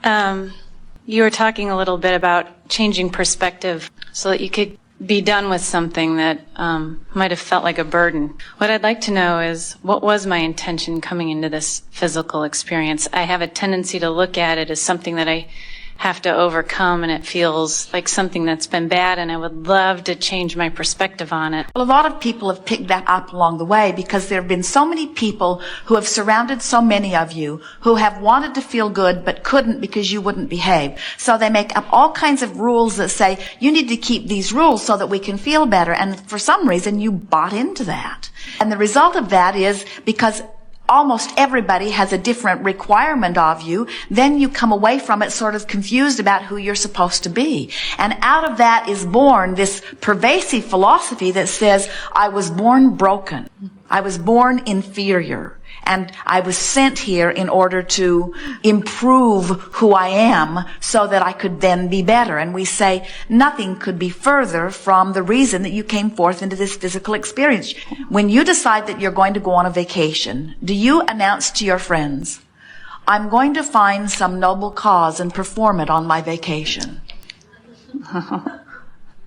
You were talking a little bit about changing perspective so that you could be done with something that might have felt like a burden. What I'd like to know is, what was my intention coming into this physical experience? I have a tendency to look at it as something that I have to overcome, and it feels like something that's been bad, and I would love to change my perspective on it. Well, a lot of people have picked that up along the way because there have been so many people who have surrounded so many of you who have wanted to feel good but couldn't because you wouldn't behave. So they make up all kinds of rules that say, you need to keep these rules so that we can feel better. And for some reason, you bought into that. And the result of that is, because almost everybody has a different requirement of you, then you come away from it sort of confused about who you're supposed to be. And out of that is born this pervasive philosophy that says, I was born broken. I was born inferior. And I was sent here in order to improve who I am so that I could then be better. And we say nothing could be further from the reason that you came forth into this physical experience. When you decide that you're going to go on a vacation, do you announce to your friends, I'm going to find some noble cause and perform it on my vacation?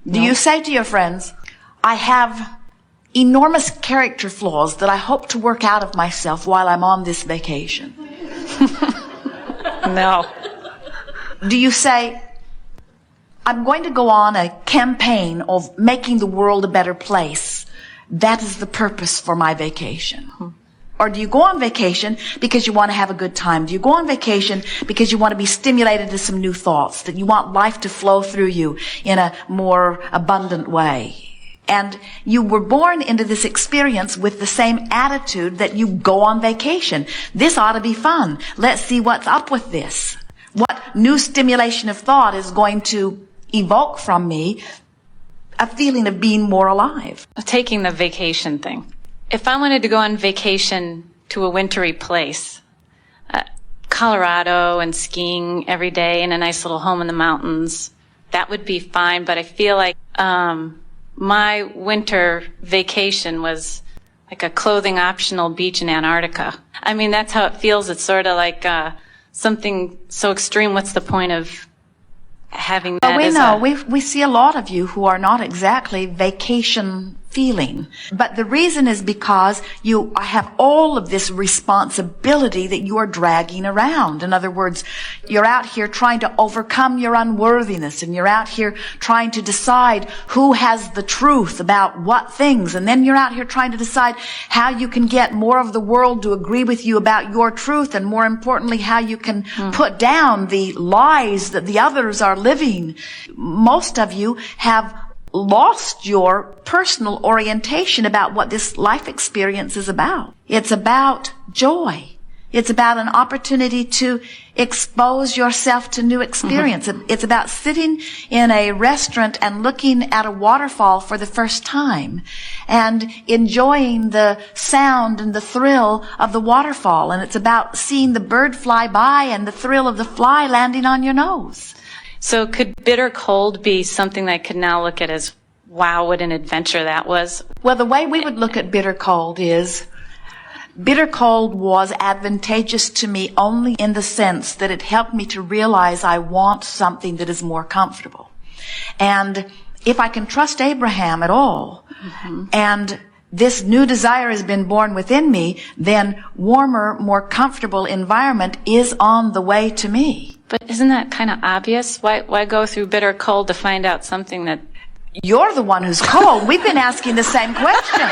Do you say to your friends, I have enormous character flaws that I hope to work out of myself while I'm on this vacation? No. Do you say, I'm going to go on a campaign of making the world a better place. That is the purpose for my vacation. Or do you go on vacation because you want to have a good time? Do you go on vacation because you want to be stimulated to some new thoughts, that you want life to flow through you in a more abundant way? And you were born into this experience with the same attitude that you go on vacation. This ought to be fun. Let's see what's up with this. What new stimulation of thought is going to evoke from me a feeling of being more alive? Taking the vacation thing. If I wanted to go on vacation to a wintry place, Colorado, and skiing every day in a nice little home in the mountains, that would be fine. But I feel like my winter vacation was like a clothing optional beach in Antarctica. I mean, that's how it feels. It's sort of like something so extreme. What's the point of having that? We know. We see a lot of you who are not exactly vacation feeling. But the reason is because you have all of this responsibility that you are dragging around. In other words, you're out here trying to overcome your unworthiness, and you're out here trying to decide who has the truth about what things, and then you're out here trying to decide how you can get more of the world to agree with you about your truth, and more importantly, how you can put down the lies that the others are living. Most of you have lost your personal orientation about what this life experience is about. It's about joy. It's about an opportunity to expose yourself to new experience. It's about sitting in a restaurant and looking at a waterfall for the first time and enjoying the sound and the thrill of the waterfall. And it's about seeing the bird fly by and the thrill of the fly landing on your nose. So could bitter cold be something that I could now look at as, wow, what an adventure that was? Well, the way we would look at bitter cold is, bitter cold was advantageous to me only in the sense that it helped me to realize I want something that is more comfortable. And if I can trust Abraham at all, and this new desire has been born within me, then warmer, more comfortable environment is on the way to me. But isn't that kind of obvious? Why go through bitter cold to find out something that... You're the one who's cold. We've been asking the same question.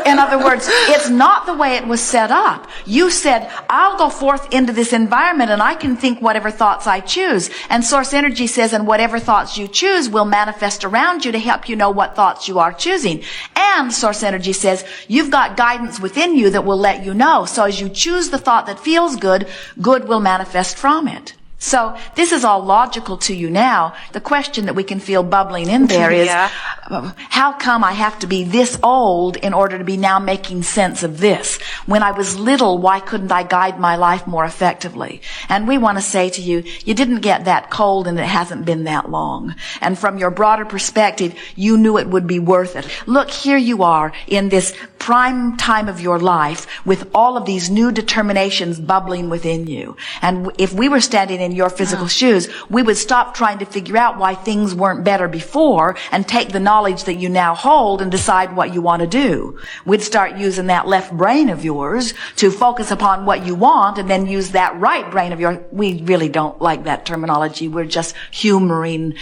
In other words, it's not the way it was set up. You said, I'll go forth into this environment and I can think whatever thoughts I choose. And Source Energy says, and whatever thoughts you choose will manifest around you to help you know what thoughts you are choosing. And Source Energy says, you've got guidance within you that will let you know. So as you choose the thought that feels good, good will manifest from it. So this is all logical to you now. The question that we can feel bubbling in there is, how come I have to be this old in order to be now making sense of this? When I was little, why couldn't I guide my life more effectively? And we want to say to you, you didn't get that cold and it hasn't been that long. And from your broader perspective, you knew it would be worth it. Look, here you are in this prime time of your life with all of these new determinations bubbling within you. And if we were standing in your physical shoes, we would stop trying to figure out why things weren't better before and take the knowledge that you now hold and decide what you want to do. We'd start using that left brain of yours to focus upon what you want and then use that right brain of yours. We really don't like that terminology. We're just humoring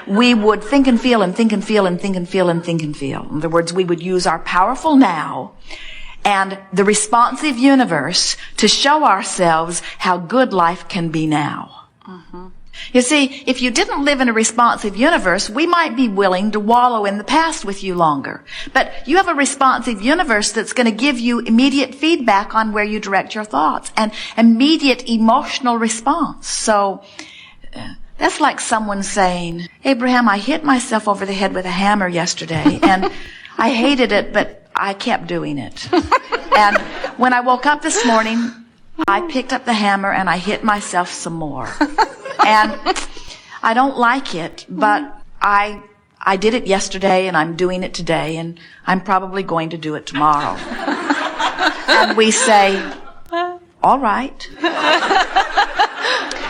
we would think and feel and think and feel and think and feel and think and feel. In other words, we would use our powerful now and the responsive universe to show ourselves how good life can be now. Mm-hmm. You see, if you didn't live in a responsive universe, we might be willing to wallow in the past with you longer. But you have a responsive universe that's going to give you immediate feedback on where you direct your thoughts and immediate emotional response. So that's like someone saying, Abraham, I hit myself over the head with a hammer yesterday and I hated it, but I kept doing it. And when I woke up this morning, I picked up the hammer and I hit myself some more. And I don't like it, but I did it yesterday and I'm doing it today and I'm probably going to do it tomorrow. And we say, all right.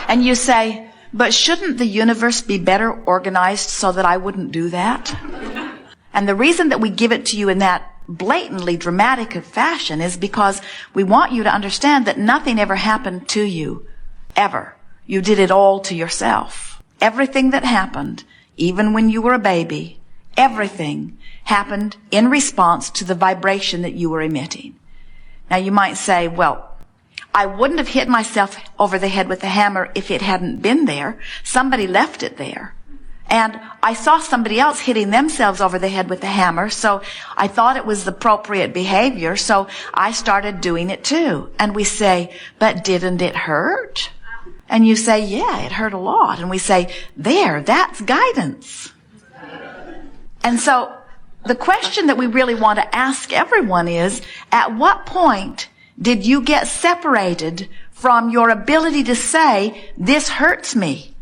And you say, but shouldn't the universe be better organized so that I wouldn't do that? And the reason that we give it to you in that blatantly dramatic fashion is because we want you to understand that nothing ever happened to you, ever. You did it all to yourself. Everything that happened, even when you were a baby, everything happened in response to the vibration that you were emitting. Now you might say, well, I wouldn't have hit myself over the head with a hammer if it hadn't been there. Somebody left it there. And I saw somebody else hitting themselves over the head with a hammer, so I thought it was the appropriate behavior, so I started doing it too. And we say, but didn't it hurt? And you say, yeah, it hurt a lot. And we say, there, that's guidance. And so the question that we really want to ask everyone is, at what point did you get separated from your ability to say, this hurts me?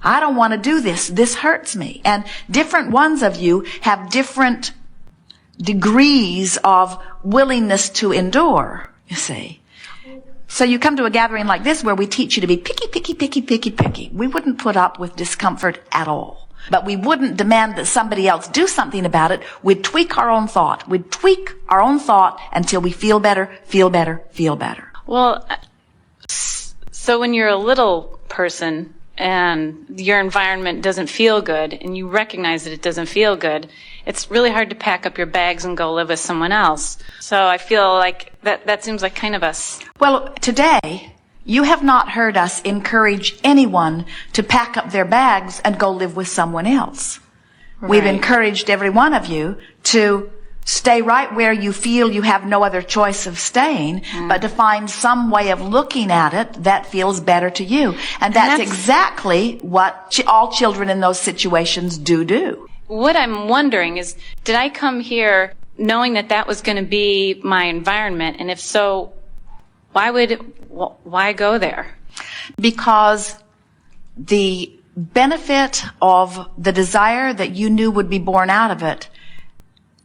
I don't want to do this. This hurts me. And different ones of you have different degrees of willingness to endure, you see. So you come to a gathering like this where we teach you to be picky, picky, picky, picky, picky. We wouldn't put up with discomfort at all. But we wouldn't demand that somebody else do something about it. We'd tweak our own thought. We'd tweak our own thought until we feel better, feel better, feel better. Well, so when you're a little person and your environment doesn't feel good and you recognize that it doesn't feel good, it's really hard to pack up your bags and go live with someone else. So I feel like that seems like kind of us. Well, today, you have not heard us encourage anyone to pack up their bags and go live with someone else. Right. We've encouraged every one of you to stay right where you feel you have no other choice of staying, but to find some way of looking at it that feels better to you. And that's exactly what all children in those situations do. What I'm wondering is, did I come here knowing that that was going to be my environment? And if so, why go there? Because the benefit of the desire that you knew would be born out of it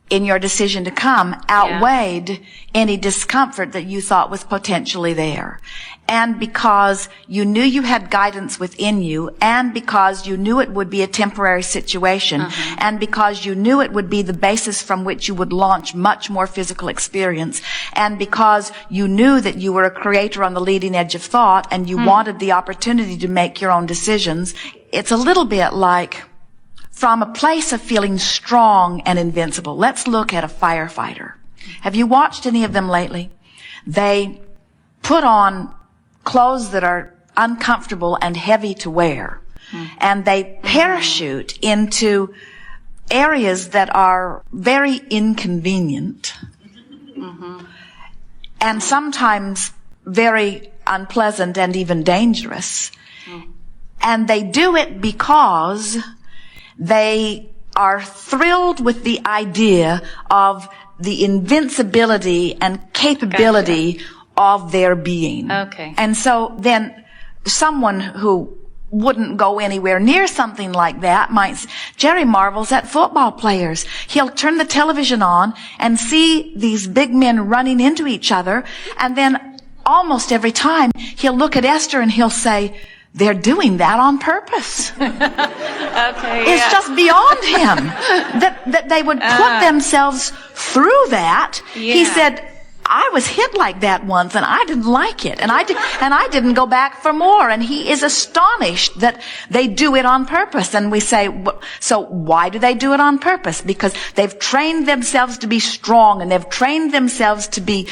in your decision to come outweighed any discomfort that you thought was potentially there. And because you knew you had guidance within you, and because you knew it would be a temporary situation, and because you knew it would be the basis from which you would launch much more physical experience, and because you knew that you were a creator on the leading edge of thought, and you wanted the opportunity to make your own decisions, it's a little bit like from a place of feeling strong and invincible. Let's look at a firefighter. Have you watched any of them lately? They put on clothes that are uncomfortable and heavy to wear. And they parachute into areas that are very inconvenient. And sometimes very unpleasant and even dangerous. And they do it because they are thrilled with the idea of the invincibility and capability of their being. Okay. And so then someone who wouldn't go anywhere near something like that might, Jerry marvels at football players. He'll turn the television on and see these big men running into each other, and then almost every time he'll look at Esther and he'll say, they're doing that on purpose. It's just beyond him that they would put themselves through that. Yeah. He said, I was hit like that once and I didn't like it, and I didn't go back for more. And he is astonished that they do it on purpose. And we say, so why do they do it on purpose? Because they've trained themselves to be strong, and they've trained themselves to be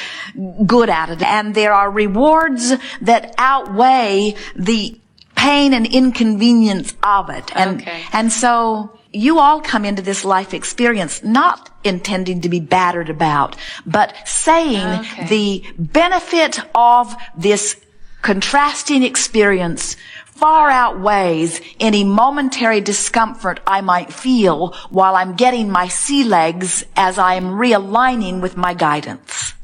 good at it. And there are rewards that outweigh the pain and inconvenience of it. And so you all come into this life experience not intending to be battered about, but saying the benefit of this contrasting experience far outweighs any momentary discomfort I might feel while I'm getting my sea legs as I am realigning with my guidance.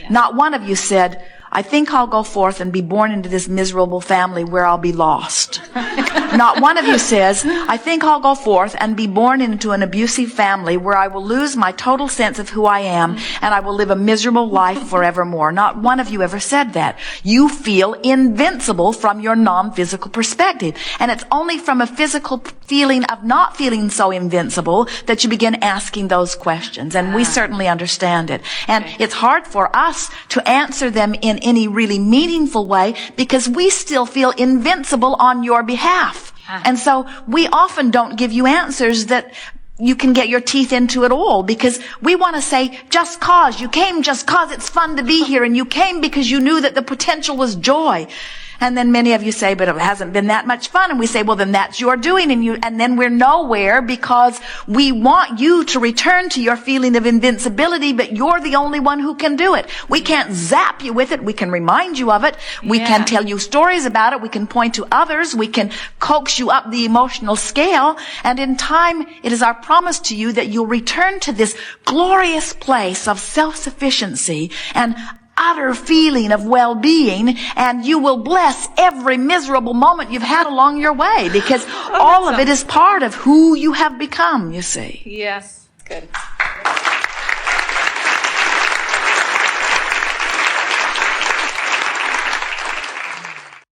Yeah. Not one of you said, I think I'll go forth and be born into this miserable family where I'll be lost. Not one of you says, I think I'll go forth and be born into an abusive family where I will lose my total sense of who I am and I will live a miserable life forevermore. Not one of you ever said that. You feel invincible from your non-physical perspective. And it's only from a physical feeling of not feeling so invincible that you begin asking those questions. And we certainly understand it. And it's hard for us to answer them in any really meaningful way because we still feel invincible on your behalf. And so we often don't give you answers that you can get your teeth into at all, because we want to say, just cause. You came just cause it's fun to be here, and you came because you knew that the potential was joy. And then many of you say, but it hasn't been that much fun. And we say, well, then that's your doing. And then we're nowhere because we want you to return to your feeling of invincibility, but you're the only one who can do it. We can't zap you with it. We can remind you of it. We can tell you stories about it. We can point to others. We can coax you up the emotional scale. And in time, it is our promise to you that you'll return to this glorious place of self-sufficiency and utter feeling of well-being, and you will bless every miserable moment you've had along your way, because all of it is part of who you have become, you see. Yes. Good.